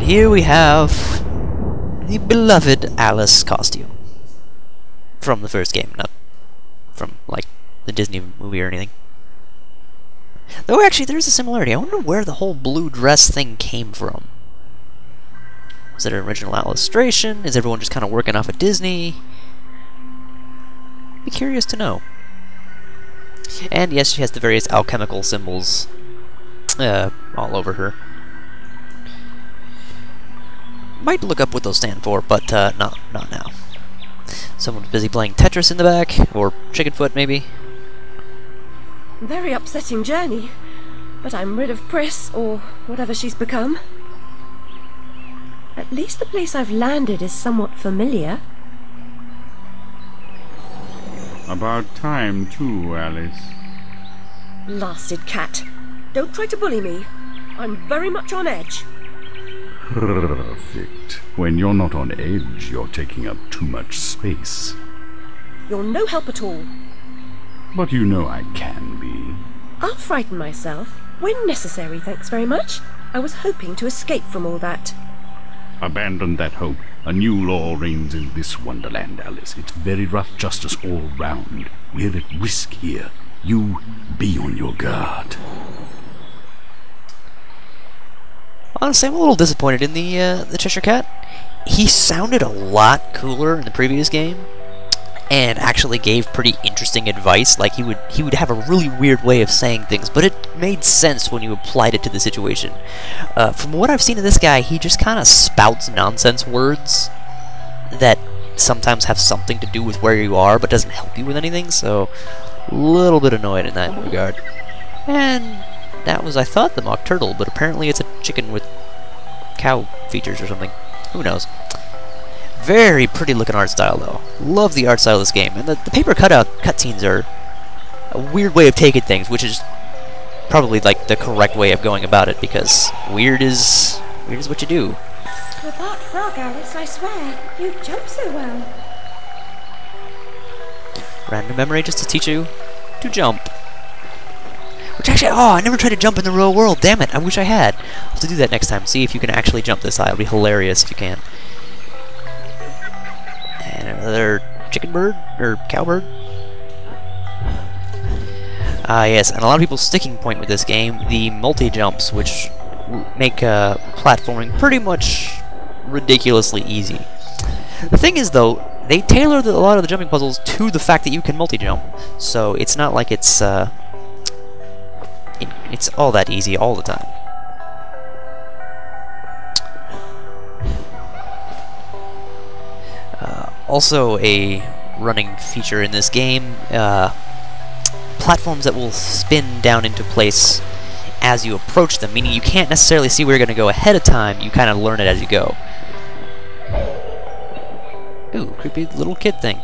here we have the beloved Alice costume from the first game, not from, like, the Disney movie or anything. Though, actually, there's a similarity. I wonder where the whole blue dress thing came from. Was it an original illustration? Is everyone just kind of working off of Disney? Be curious to know. And yes, she has the various alchemical symbols all over her. Might look up what those stand for, but not now. Someone's busy playing Tetris in the back, or Chickenfoot maybe. Very upsetting journey, but I'm rid of Pris, or whatever she's become. At least the place I've landed is somewhat familiar. About time too, Alice. Blasted cat. Don't try to bully me. I'm very much on edge. Perfect. When you're not on edge, you're taking up too much space. You're no help at all. But you know I can be. I'll frighten myself when necessary, thanks very much. I was hoping to escape from all that. Abandon that hope. A new law reigns in this Wonderland, Alice. It's very rough justice all round. We're at risk here. You be on your guard. Honestly, I'm a little disappointed in the Cheshire Cat. He sounded a lot cooler in the previous game, and actually gave pretty interesting advice. Like, he would have a really weird way of saying things, but it made sense when you applied it to the situation. From what I've seen of this guy, he just kind of spouts nonsense words that sometimes have something to do with where you are, but doesn't help you with anything, so a little bit annoyed in that regard. And that was, I thought, the mock turtle, but apparently it's a chicken with cow features or something. Who knows? Very pretty looking art style, though. Love the art style of this game. And the paper cutscenes are a weird way of taking things, which is probably, like, the correct way of going about it, because weird is what you do. With that frog, Alice, I swear, you jump so well. Random memory just to teach you to jump. Which actually, I never tried to jump in the real world. Damn it, I wish I had. I'll have to do that next time. See if you can actually jump this high. It'll be hilarious if you can. And another chicken bird? Or cowbird? Yes, and a lot of people's sticking point with this game, the multi-jumps, which make platforming pretty much ridiculously easy. The thing is, though, they tailor a lot of the jumping puzzles to the fact that you can multi-jump, so it's not like it's all that easy all the time. Also a running feature in this game, platforms that will spin down into place as you approach them, meaning you can't necessarily see where you're going to go ahead of time, you kind of learn it as you go. Ooh, creepy little kid thing.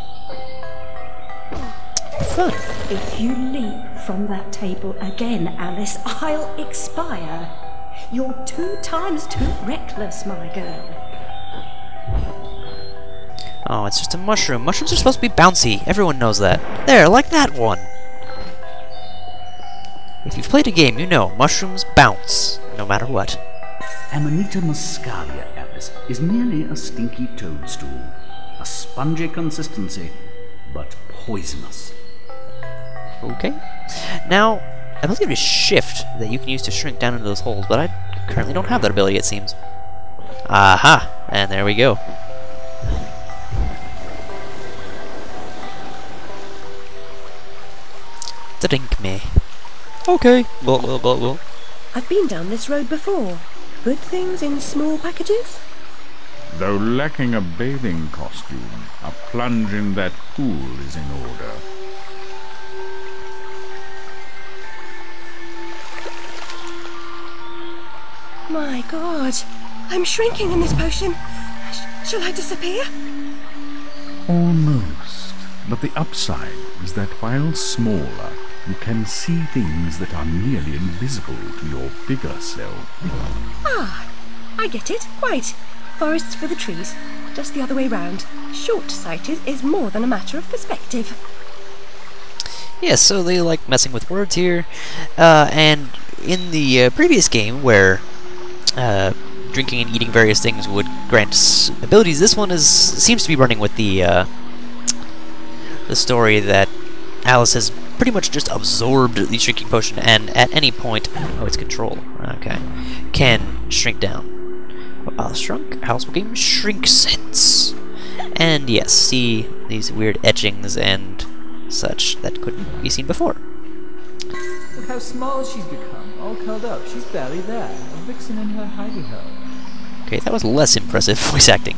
Fun. If you leap from that table again, Alice, I'll expire. You're 2 times too reckless, my girl. Oh, it's just a mushroom. Mushrooms are supposed to be bouncy. Everyone knows that. There, like that one. If you've played a game, you know mushrooms bounce, no matter what. Amanita muscaria, Alice, is merely a stinky toadstool. A spongy consistency, but poisonous. Okay. Now, I believe it is shift that you can use to shrink down into those holes, but I currently don't have that ability, it seems. Aha! And there we go. Drink me. Okay. Well. I've been down this road before. Good things in small packages? Though lacking a bathing costume, a plunge in that pool is in order. My God, I'm shrinking in this potion. Shall I disappear? Almost. But the upside is that while smaller, you can see things that are nearly invisible to your bigger self. Ah, I get it. Right. Forests for the trees. Just the other way round. Short-sighted is more than a matter of perspective. Yes, so they like messing with words here. And in the previous game, where drinking and eating various things would grant abilities. This one seems to be running with the story that Alice has pretty much just absorbed the shrinking potion, and at any point, oh, it's control. Okay, can shrink down. Shrunk. Alice became shrink sense, and yes, see these weird etchings and such that couldn't be seen before. Look how small she's become, all curled up. She's barely there. A vixen in her hidey hole. Okay, that was less impressive voice acting.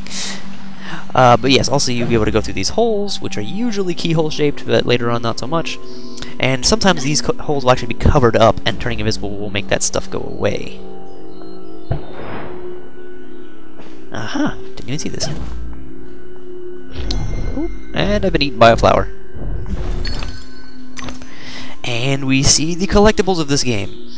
But yes, also you'll be able to go through these holes, which are usually keyhole shaped, but later on not so much. And sometimes these holes will actually be covered up, and turning invisible will make that stuff go away. Aha! Didn't even see this. Ooh, and I've been eaten by a flower. And we see the collectibles of this game.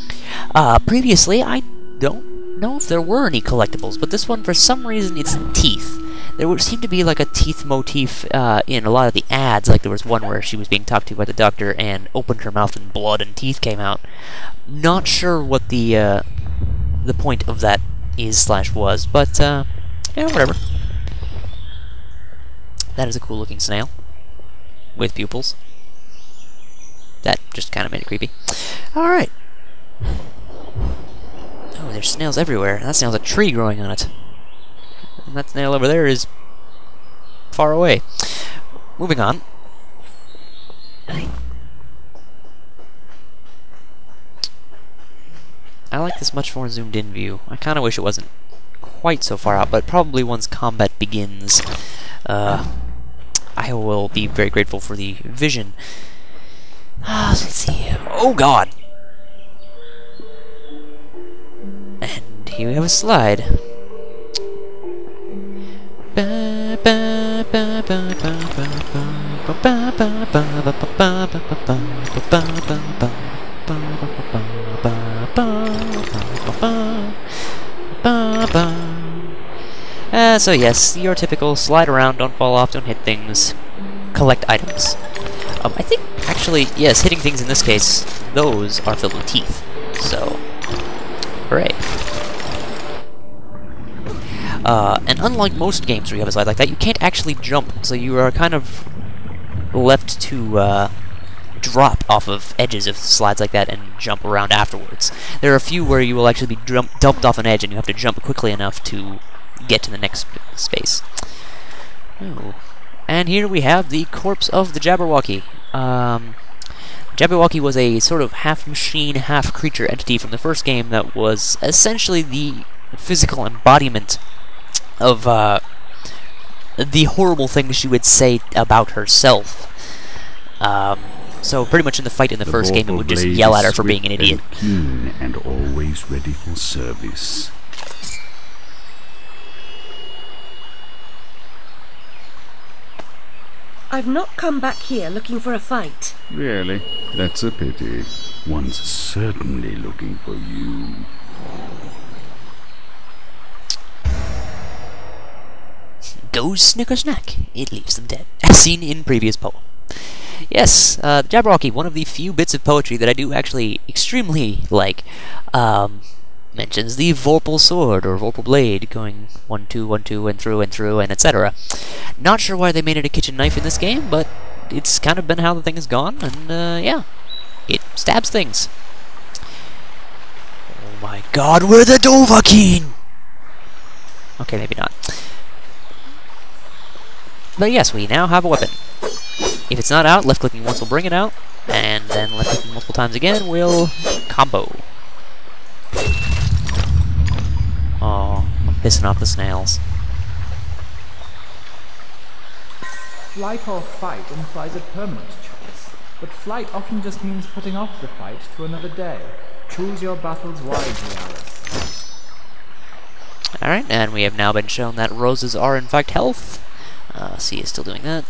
Previously, I don't know if there were any collectibles, but this one, for some reason, it's teeth. There would seem to be like a teeth motif in a lot of the ads. Like there was one where she was being talked to by the doctor and opened her mouth and blood and teeth came out. Not sure what the point of that is/was, but yeah, whatever. That is a cool looking snail with pupils. That just kind of made it creepy. All right. Oh, there's snails everywhere. That snail's a tree growing on it. And that snail over there is far away. Moving on. I like this much more zoomed in view. I kind of wish it wasn't quite so far out, but probably once combat begins, I will be very grateful for the vision. Let's see. Oh god! And here we have a slide. So yes, your typical slide around, don't fall off, don't hit things, collect items. I think, actually, yes, hitting things in this case, those are filled with teeth. So, hooray. And unlike most games where you have a slide like that, you can't actually jump, so you are kind of left to drop off of edges of slides like that and jump around afterwards. There are a few where you will actually be dumped off an edge and you have to jump quickly enough to get to the next space. Oh. And here we have the corpse of the Jabberwocky. Jabberwocky was a sort of half-machine, half-creature entity from the first game that was essentially the physical embodiment of the horrible things she would say about herself. So pretty much in the fight in the first game, it would just yell at her for being an idiot. Keen and always ready for service. I've not come back here looking for a fight. Really? That's a pity. One's certainly looking for you. Goes Snicker Snack. It leaves them dead. As seen in previous poem. Yes, the Jabberwocky, one of the few bits of poetry that I do actually extremely like, mentions the Vorpal sword or Vorpal blade going 1, 2, 1, 2, and through, and etc. Not sure why they made it a kitchen knife in this game, but it's kind of been how the thing has gone, and yeah, it stabs things. Oh my god, we're the Dovahkiin! Okay, maybe not. But yes, we now have a weapon. If it's not out, left-clicking once will bring it out, and then left-clicking multiple times again will combo. Oh, I'm pissing off the snails. Flight or fight implies a permanent choice, but flight often just means putting off the fight to another day. Choose your battles wisely, Alice. Alright, and we have now been shown that roses are in fact health. C is still doing that.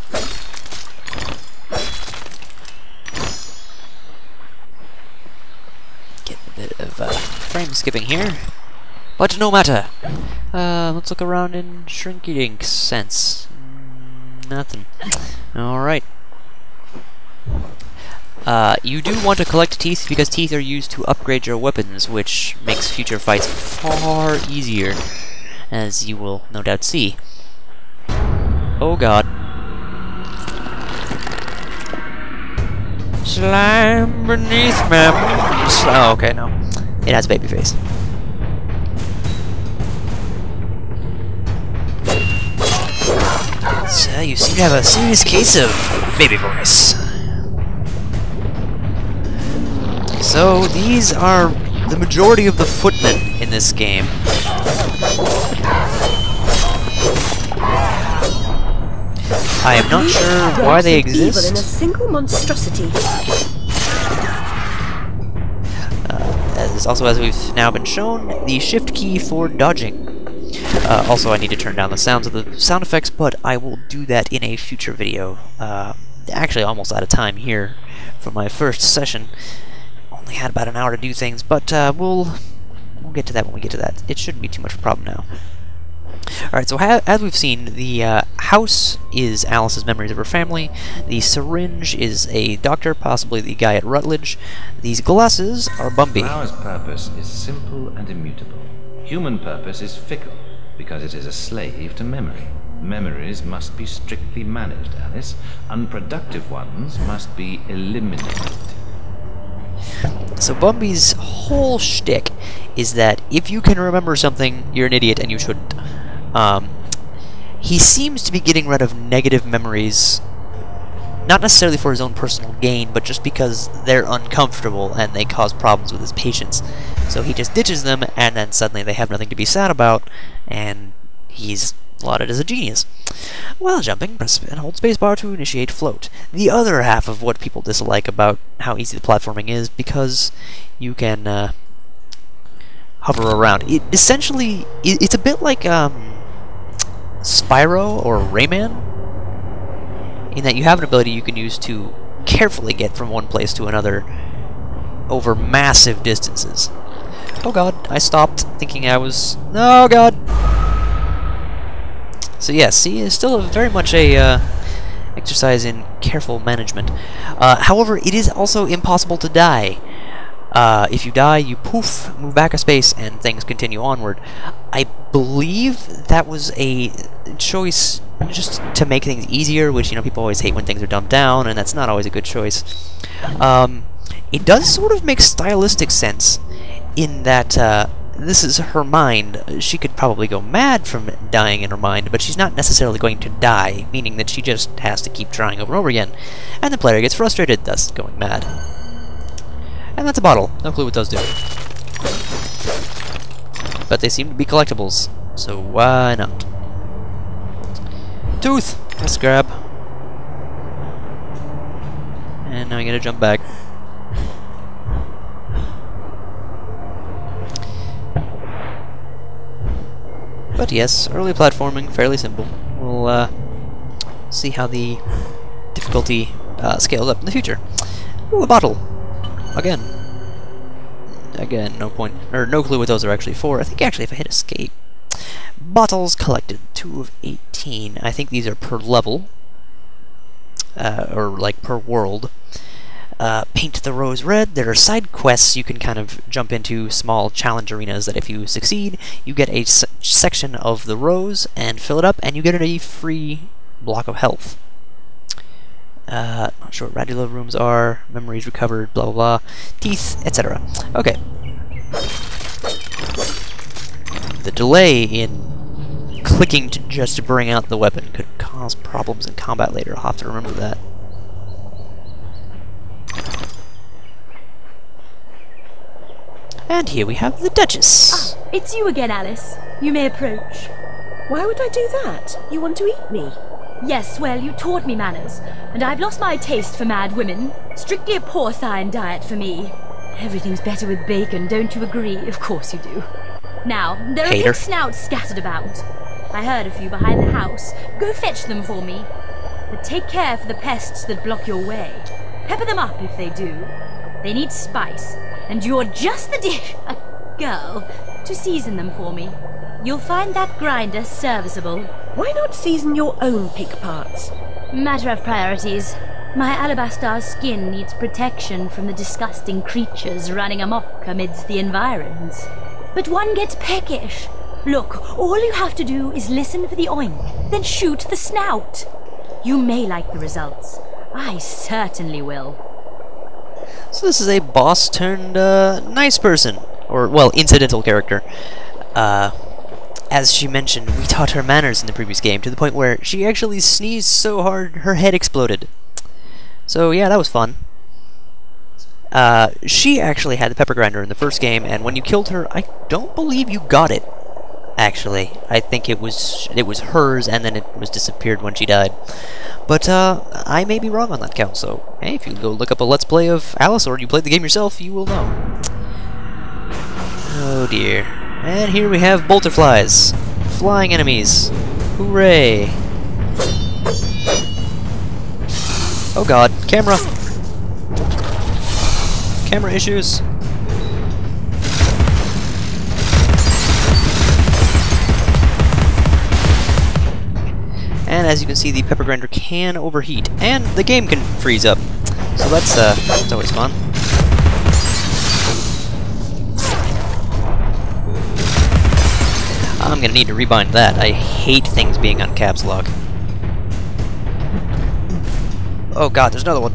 Get a bit of frame skipping here. But no matter. Let's look around in shrinky-dink sense. Nothing. Alright. You do want to collect teeth because teeth are used to upgrade your weapons, which makes future fights far easier, as you will no doubt see. Oh god. Slime beneath me. Oh, okay, no. It has a baby face. So, you seem to have a serious case of baby voice. So, these are the majority of the footmen in this game. I am not sure why they exist. Evil in a single monstrosity. Also, as we've now been shown, the shift key for dodging. Also, I need to turn down the sounds of the sound effects, but I will do that in a future video. Actually, almost out of time here for my first session. Only had about an hour to do things, but we'll get to that when we get to that. It shouldn't be too much of a problem now. Alright, so as we've seen, the house is Alice's memories of her family, the syringe is a doctor, possibly the guy at Rutledge, these glasses are Bumby. Flower's purpose is simple and immutable. Human purpose is fickle, because it is a slave to memory. Memories must be strictly managed, Alice. Unproductive ones must be eliminated. So Bumby's whole shtick is that if you can remember something, you're an idiot and you shouldn't. He seems to be getting rid of negative memories, not necessarily for his own personal gain, but just because they're uncomfortable and they cause problems with his patients. So he just ditches them, and then suddenly they have nothing to be sad about, and he's lauded as a genius. While jumping, press and hold spacebar to initiate float. The other half of what people dislike about how easy the platforming is, because you can hover around. It essentially, it's a bit like Spyro or Rayman, in that you have an ability you can use to carefully get from one place to another over massive distances. Oh god, I stopped thinking I was... Oh god! So yes, see, it's still very much a exercise in careful management. However, it is also impossible to die. If you die, you poof, move back a space, and things continue onward. I believe that was a choice just to make things easier, which, you know, people always hate when things are dumbed down, and that's not always a good choice. It does sort of make stylistic sense in that this is her mind. She could probably go mad from dying in her mind, but she's not necessarily going to die, meaning that she just has to keep trying over and over again, and the player gets frustrated, thus going mad. And that's a bottle. No clue what those do. But they seem to be collectibles, so why not? Tooth! Let's grab. And now I gotta jump back. But yes, early platforming, fairly simple. We'll see how the difficulty scales up in the future. Ooh, a bottle! Again, no point, or no clue what those are actually for. I think actually if I hit escape. Bottles collected, 2 of 18. I think these are per level, or like per world. Paint the rose red. There are side quests you can kind of jump into, small challenge arenas that if you succeed, you get a section of the rose and fill it up, and you get a free block of health. Not sure what Radula rooms are, memories recovered, blah blah blah, teeth, etc. Okay. The delay in clicking to just bring out the weapon could cause problems in combat later. I'll have to remember that. And here we have the Duchess. Ah, it's you again, Alice. You may approach. Why would I do that? You want to eat me? Yes, well, you taught me manners, and I've lost my taste for mad women. Strictly a porcine diet for me. Everything's better with bacon, don't you agree? Of course you do. Now, there are pig snouts scattered about. I heard a few behind the house. Go fetch them for me. But take care for the pests that block your way. Pepper them up if they do. They need spice, and you're just the girl to season them for me. You'll find that grinder serviceable. Why not season your own pig parts? Matter of priorities. My alabaster skin needs protection from the disgusting creatures running amok amidst the environs. But one gets peckish. Look, all you have to do is listen for the oink, then shoot the snout. You may like the results. I certainly will. So this is a boss turned nice person, or well, incidental character. As she mentioned, we taught her manners in the previous game to the point where she actually sneezed so hard her head exploded. So yeah, that was fun. She actually had the pepper grinder in the first game, and when you killed her, I don't believe you got it. Actually, I think it was hers, and then it was disappeared when she died. But I may be wrong on that count. So hey, if you go look up a Let's Play of Alice, or you played the game yourself, you will know. Oh dear. And here we have bolterflies, flying enemies. Hooray! Oh god, camera! Camera issues! And as you can see, the pepper grinder can overheat, and the game can freeze up. So that's always fun. I'm gonna need to rebind that. I hate things being on caps lock. Oh god, there's another one.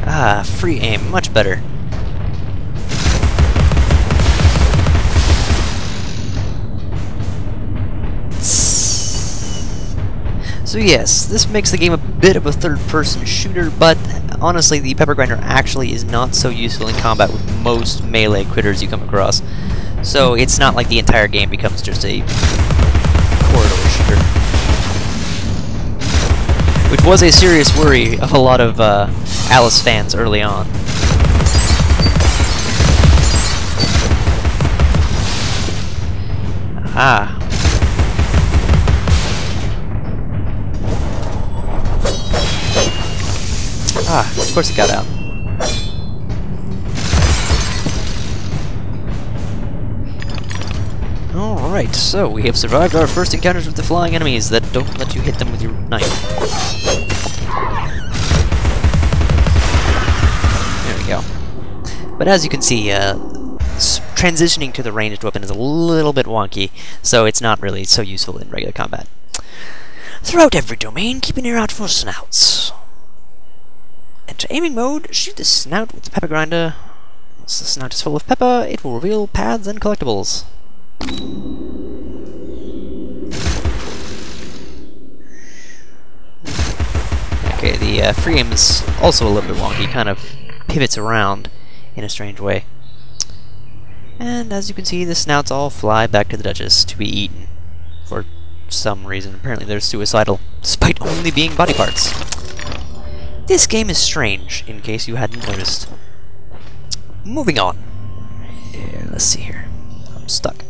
Ah, free aim, much better. So yes, this makes the game a bit of a third-person shooter, but honestly, the pepper grinder actually is not so useful in combat with most melee critters you come across. So it's not like the entire game becomes just a corridor shooter. Which was a serious worry of a lot of Alice fans early on. Ah. Ah, of course it got out. Alright, so we have survived our first encounters with the flying enemies that don't let you hit them with your knife. There we go. But as you can see, transitioning to the ranged weapon is a little bit wonky, so it's not really so useful in regular combat. Throughout every domain, keep an ear out for snouts. Enter aiming mode, shoot the snout with the pepper grinder. Once the snout is full of pepper, it will reveal paths and collectibles. Okay, the free aim is also a little bit wonky, kind of pivots around in a strange way. And as you can see, the snouts all fly back to the Duchess to be eaten. For some reason, apparently they're suicidal, despite only being body parts. This game is strange, in case you hadn't noticed. Moving on. Let's see here. I'm stuck.